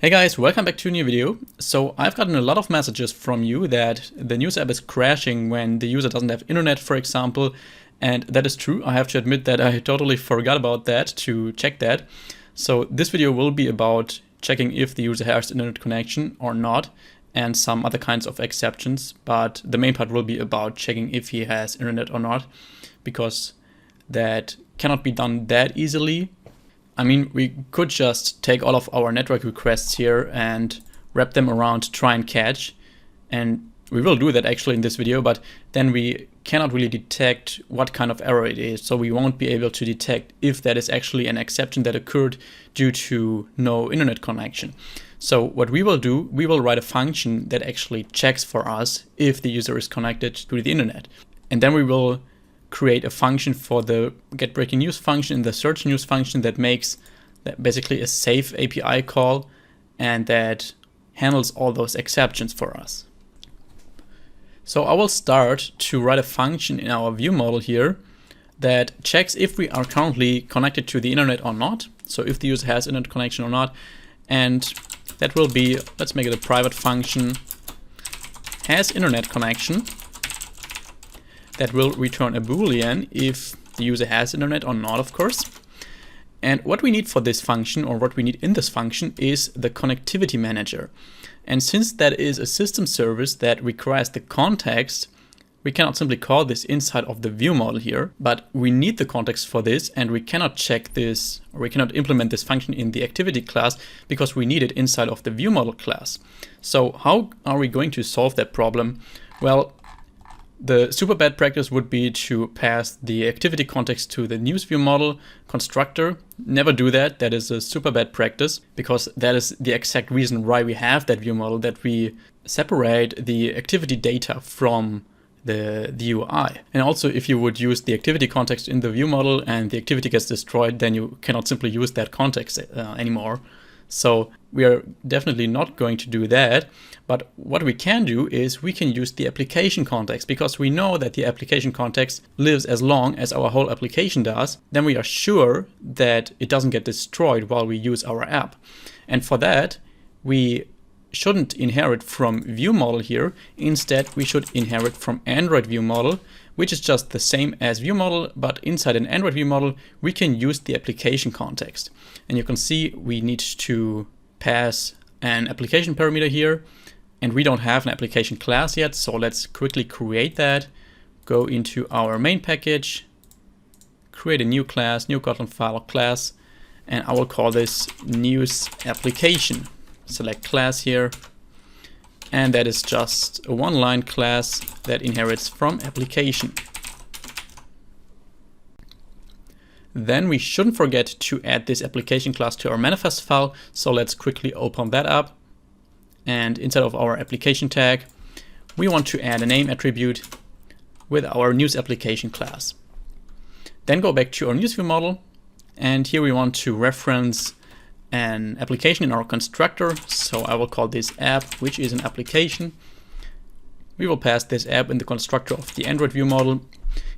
Hey guys, welcome back to a new video. So I've gotten a lot of messages from you that the news app is crashing when the user doesn't have internet, for example. And that is true. I have to admit that I totally forgot about that to check that. So this video will be about checking if the user has internet connection or not, and some other kinds of exceptions. But the main part will be about checking if he has internet or not, because that cannot be done that easily. I mean, we could just take all of our network requests here and wrap them around try and catch. And we will do that actually in this video, but then we cannot really detect what kind of error it is. So we won't be able to detect if that is actually an exception that occurred due to no internet connection. So what we will do, we will write a function that actually checks for us if the user is connected to the internet. And then we will create a function for the get breaking news function and the search news function that makes that basically a safe API call and that handles all those exceptions for us. So I will start to write a function in our ViewModel here that checks if we are currently connected to the internet or not. So if the user has internet connection or not. And that will be, let's make it a private function, has internet connection. That will return a boolean if the user has internet or not, of course. And what we need for this function, or what we need in this function, is the connectivity manager. And since that is a system service that requires the context, we cannot simply call this inside of the ViewModel here, but we need the context for this, and we cannot check this, or we cannot implement this function in the activity class because we need it inside of the ViewModel class. So how are we going to solve that problem? Well, the super bad practice would be to pass the activity context to the news ViewModel constructor. Never do that. That is a super bad practice, because that is the exact reason why we have that ViewModel, that we separate the activity data from the UI. And also, if you would use the activity context in the ViewModel and the activity gets destroyed, then you cannot simply use that context anymore. So we are definitely not going to do that. But what we can do is we can use the application context, because we know that the application context lives as long as our whole application does. Then we are sure that it doesn't get destroyed while we use our app. And for that, we shouldn't inherit from ViewModel here. Instead, we should inherit from Android ViewModel, which is just the same as ViewModel, but inside an Android ViewModel, we can use the application context. And you can see we need to pass an application parameter here, and we don't have an application class yet. So let's quickly create that. Go into our main package, create a new class, new Kotlin file class, and I will call this news application. Select class here, and that is just a one-line class that inherits from application. Then we shouldn't forget to add this application class to our manifest file. So let's quickly open that up. And inside of our application tag, we want to add a name attribute with our news application class. Then go back to our news ViewModel, and here we want to reference an application in our constructor. So I will call this app, which is an application. We will pass this app in the constructor of the Android ViewModel,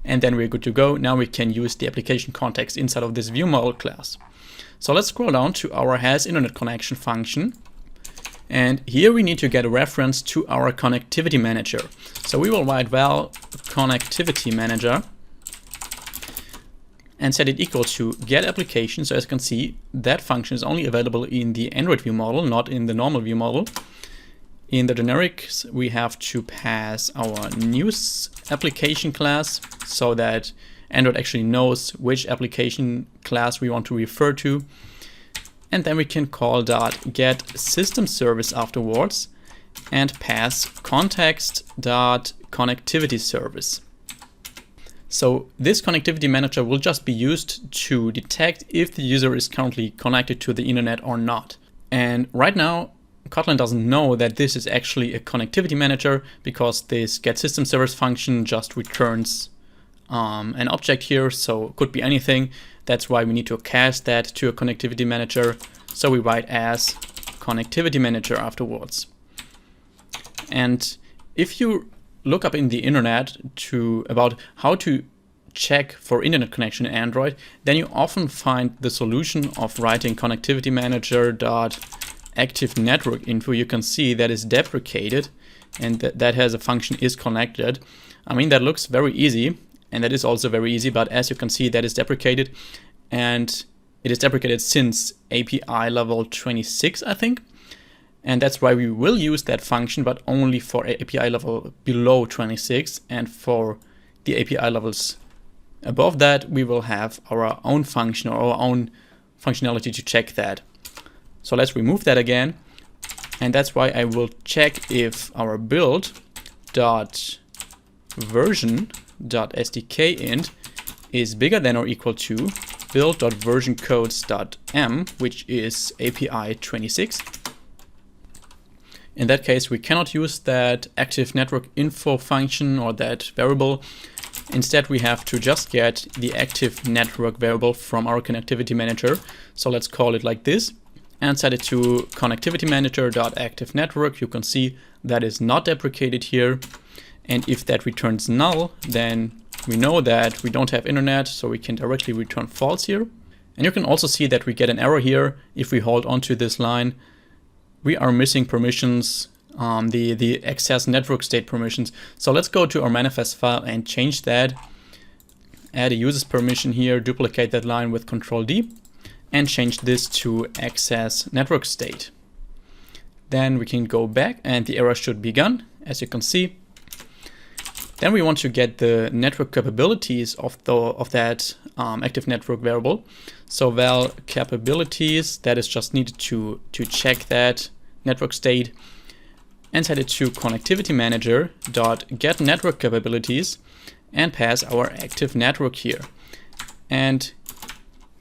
and then we're good to go. Now we can use the application context inside of this ViewModel class. So let's scroll down to our has internet connection function. And here we need to get a reference to our connectivity manager. So we will write val connectivity manager and set it equal to get application. So as you can see, that function is only available in the Android ViewModel, not in the normal ViewModel. In the generics, we have to pass our news application class so that Android actually knows which application class we want to refer to. And then we can call .get system service afterwards and pass context.connectivity service. So this connectivity manager will just be used to detect if the user is currently connected to the internet or not. And right now, Kotlin doesn't know that this is actually a connectivity manager, because this get system service function just returns an object here, so it could be anything. That's why we need to cast that to a connectivity manager. So we write as connectivity manager afterwards. And if you look up in the internet about how to check for internet connection in Android, then you often find the solution of writing connectivity manager dot active network info, you can see that is deprecated and that has a function is connected. I mean, that looks very easy, and that is also very easy, but as you can see, that is deprecated, and it is deprecated since API level 26, I think. And that's why we will use that function, but only for API level below 26, and for the API levels above that, we will have our own function or our own functionality to check that. So let's remove that again. And that's why I will check if our build.version.sdkint is bigger than or equal to build.versioncodes.m, which is API 26. In that case, we cannot use that active network info function or that variable. Instead, we have to just get the active network variable from our connectivity manager. So let's call it like this and set it to connectivity manager.activeNetwork. You can see that is not deprecated here. And if that returns null, then we know that we don't have internet, so we can directly return false here. And you can also see that we get an error here if we hold onto this line. We are missing permissions, the access network state permissions. So let's go to our manifest file and change that. Add a user's permission here, duplicate that line with Ctrl-D, and change this to access network state. Then we can go back and the error should be gone, as you can see. Then we want to get the network capabilities of that active network variable. So val capabilities, that is just needed to check that network state, and set it to connectivity manager dot get network capabilities and pass our active network here. And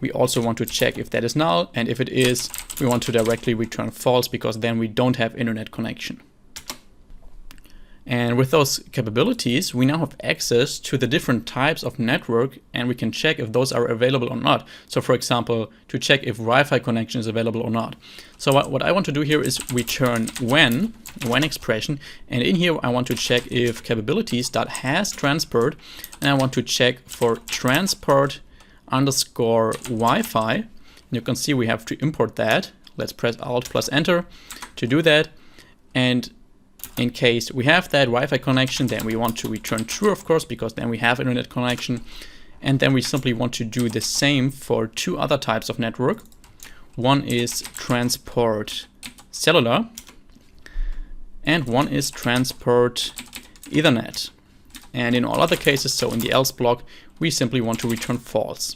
we also want to check if that is null, and if it is, we want to directly return false, because then we don't have internet connection. And with those capabilities, we now have access to the different types of network, and we can check if those are available or not. So for example, to check if Wi-Fi connection is available or not. So what I want to do here is return when expression, and in here I want to check if capabilities.has transport, and I want to check for transport underscore Wi-Fi. You can see we have to import that. Let's press Alt plus Enter to do that. And in case we have that Wi-Fi connection, then we want to return true, of course, because then we have internet connection. And then we simply want to do the same for two other types of network. One is transport cellular, and one is transport Ethernet. And in all other cases, so in the else block, we simply want to return false.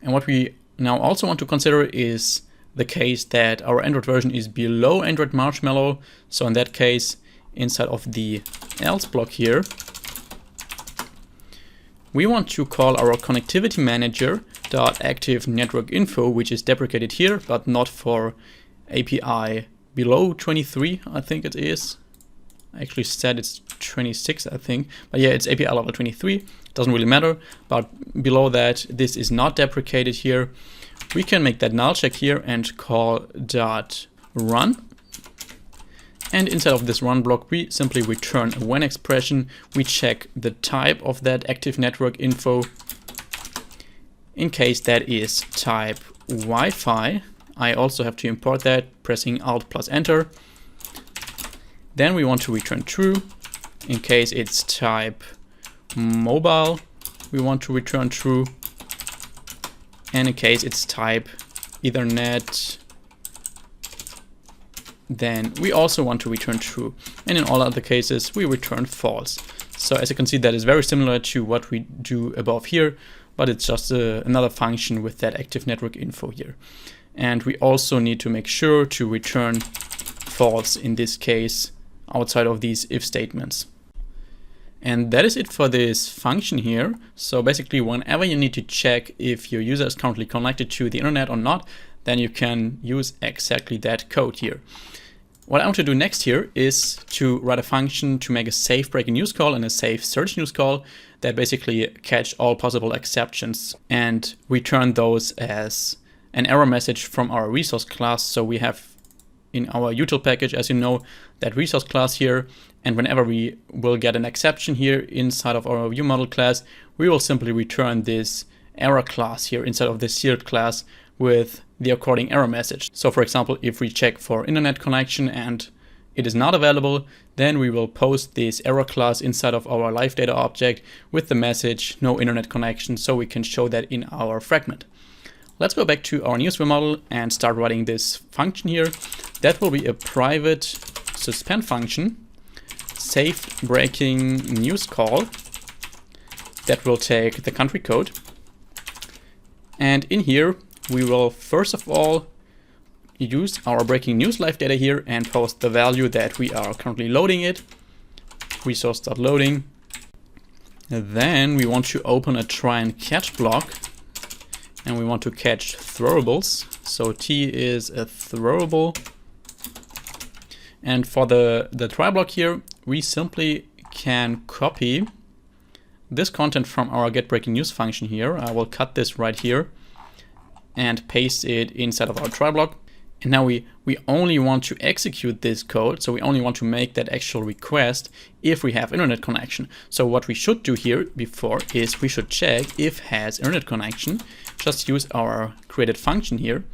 And what we now also want to consider is the case that our Android version is below Android Marshmallow. So in that case, inside of the else block here, we want to call our connectivity manager .active network info, which is deprecated here, but not for API below 23, I think it is. I actually said it's 26, I think, but yeah, it's API level 23. Doesn't really matter, but below that, this is not deprecated here. We can make that null check here and call .run. And instead of this run block, we simply return a when expression. We check the type of that active network info. In case that is type Wi-Fi, I also have to import that, pressing Alt plus Enter. Then we want to return true. In case it's type mobile, we want to return true. And in case it's type Ethernet, then we also want to return true. And in all other cases, we return false. So as you can see, that is very similar to what we do above here, but it's just another function with that active network info here. And we also need to make sure to return false in this case outside of these if statements. And that is it for this function here. So basically, whenever you need to check if your user is currently connected to the internet or not, then you can use exactly that code here. What I want to do next here is to write a function to make a safe breaking news call and a safe search news call that basically catch all possible exceptions and return those as an error message from our resource class. So we have in our util package, as you know, that resource class here. And whenever we will get an exception here inside of our ViewModel class, we will simply return this error class here inside of the sealed class with the according error message. So for example, if we check for internet connection and it is not available, then we will post this error class inside of our live data object with the message no internet connection, so we can show that in our fragment. Let's go back to our news ViewModel and start writing this function here. That will be a private suspend function, safe breaking news call, that will take the country code. And in here, we will first of all use our breaking news live data here and post the value that we are currently loading it. Resource.loading. Then we want to open a try and catch block. And we want to catch throwables. So T is a throwable. And for the try block here, we simply can copy this content from our getBreakingNews function here. I will cut this right here and paste it inside of our try block. And now we only want to execute this code, so we only want to make that actual request if we have internet connection. So what we should do here before is we should check if has internet connection, just use our created function here,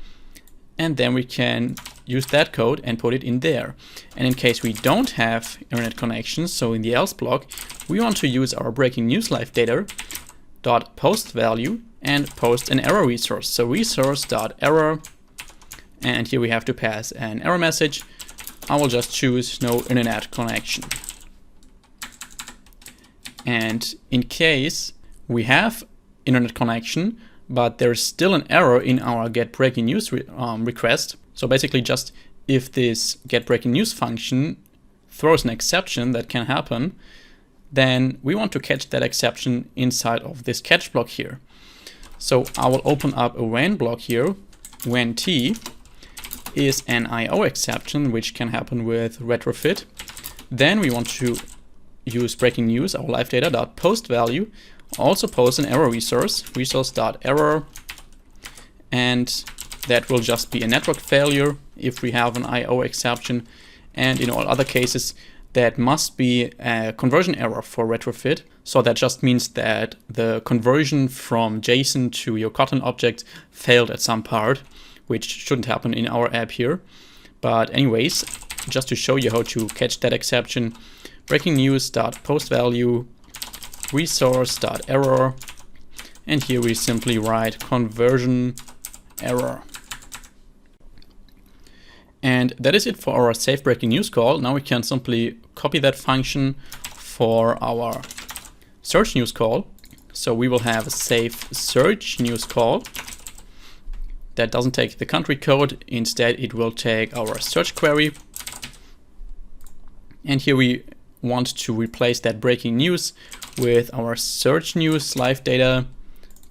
and then we can use that code and put it in there. And in case we don't have internet connection, so in the else block, we want to use our breaking news live data dot post value and post an error resource. So resource.error. And here we have to pass an error message. I will just choose no internet connection. And in case we have internet connection, but there's still an error in our getBreakingNews request. So basically just if this getBreakingNews function throws an exception that can happen, then we want to catch that exception inside of this catch block here. So I will open up a when block here, when T is an IO exception, which can happen with retrofit. Then we want to use breaking news, our live data dot post value, also post an error resource, resource.error, and that will just be a network failure if we have an IO exception. And in all other cases, that must be a conversion error for retrofit. So that just means that the conversion from JSON to your Kotlin object failed at some part, which shouldn't happen in our app here. But anyways, just to show you how to catch that exception, breaking news dot post value resource.error, and here we simply write conversion error. And that is it for our safe breaking news call. Now we can simply copy that function for our search news call. So we will have a safe search news call that doesn't take the country code. Instead, it will take our search query. And here we want to replace that breaking news with our search news live data.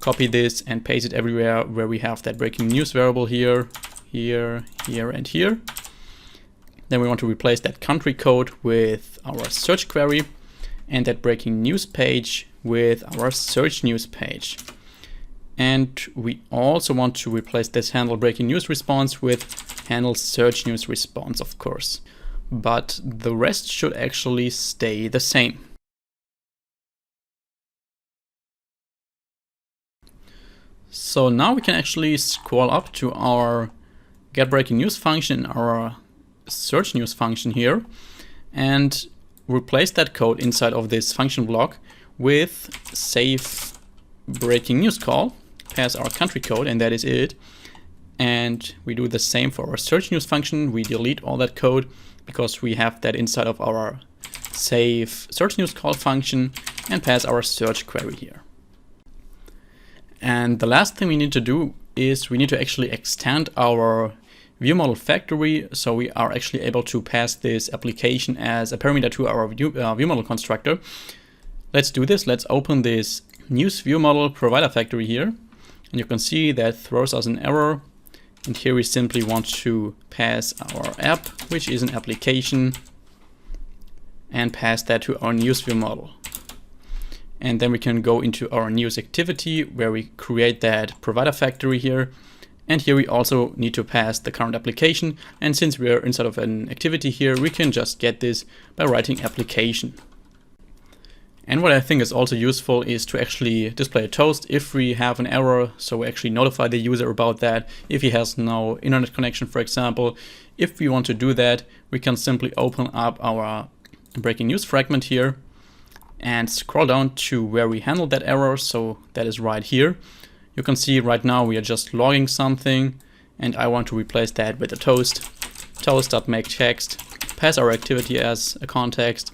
Copy this and paste it everywhere where we have that breaking news variable here, here, here, and here. Then we want to replace that country code with our search query and that breaking news page with our search news page. And we also want to replace this handle breaking news response with handle search news response, of course. But the rest should actually stay the same. So now we can actually scroll up to our getBreakingNews function, our search news function here, and replace that code inside of this function block with safe breaking news call. Pass our country code, and that is it. And we do the same for our search news function. We delete all that code because we have that inside of our safe search news call function, and pass our search query here. And the last thing we need to do is we need to actually extend our ViewModel factory, so we are actually able to pass this application as a parameter to our ViewModel constructor. Let's do this. Let's open this news ViewModel provider factory here. And you can see that throws us an error. And here we simply want to pass our app, which is an application, and pass that to our news ViewModel. And then we can go into our news activity where we create that provider factory here. And here we also need to pass the current application. And since we are inside of an activity here, we can just get this by writing application. And what I think is also useful is to actually display a toast if we have an error, so we actually notify the user about that. If he has no internet connection, for example, if we want to do that, we can simply open up our breaking news fragment here and scroll down to where we handled that error, so that is right here. You can see right now we are just logging something, and I want to replace that with a toast.makeText, pass our activity as a context,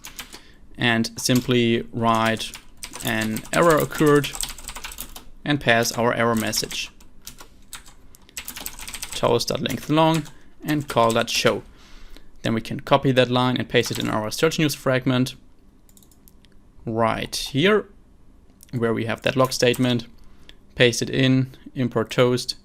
and simply write an error occurred and pass our error message. Toast.lengthLong and call that show. Then we can copy that line and paste it in our search news fragment right here where we have that log statement, paste it in, import toast,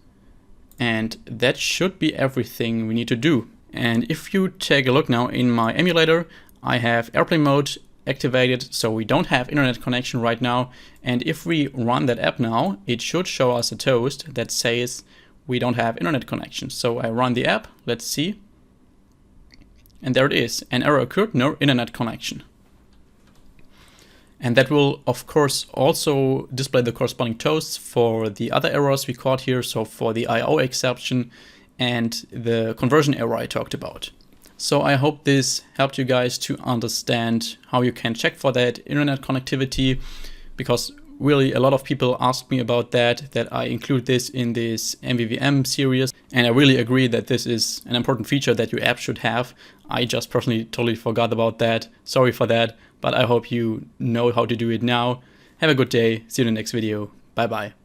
and that should be everything we need to do. And if you take a look now in my emulator, I have airplane mode activated, so we don't have internet connection right now. And if we run that app now, it should show us a toast that says we don't have internet connection. So I run the app, let's see. And there it is, an error occurred, no internet connection. And that will of course also display the corresponding toasts for the other errors we caught here, so for the IO exception and the conversion error I talked about. So I hope this helped you guys to understand how you can check for that internet connectivity, because really a lot of people ask me about that I include this in this MVVM series. And I really agree that this is an important feature that your app should have. I just personally totally forgot about that. Sorry for that, but I hope you know how to do it now. Have a good day. See you in the next video. Bye bye.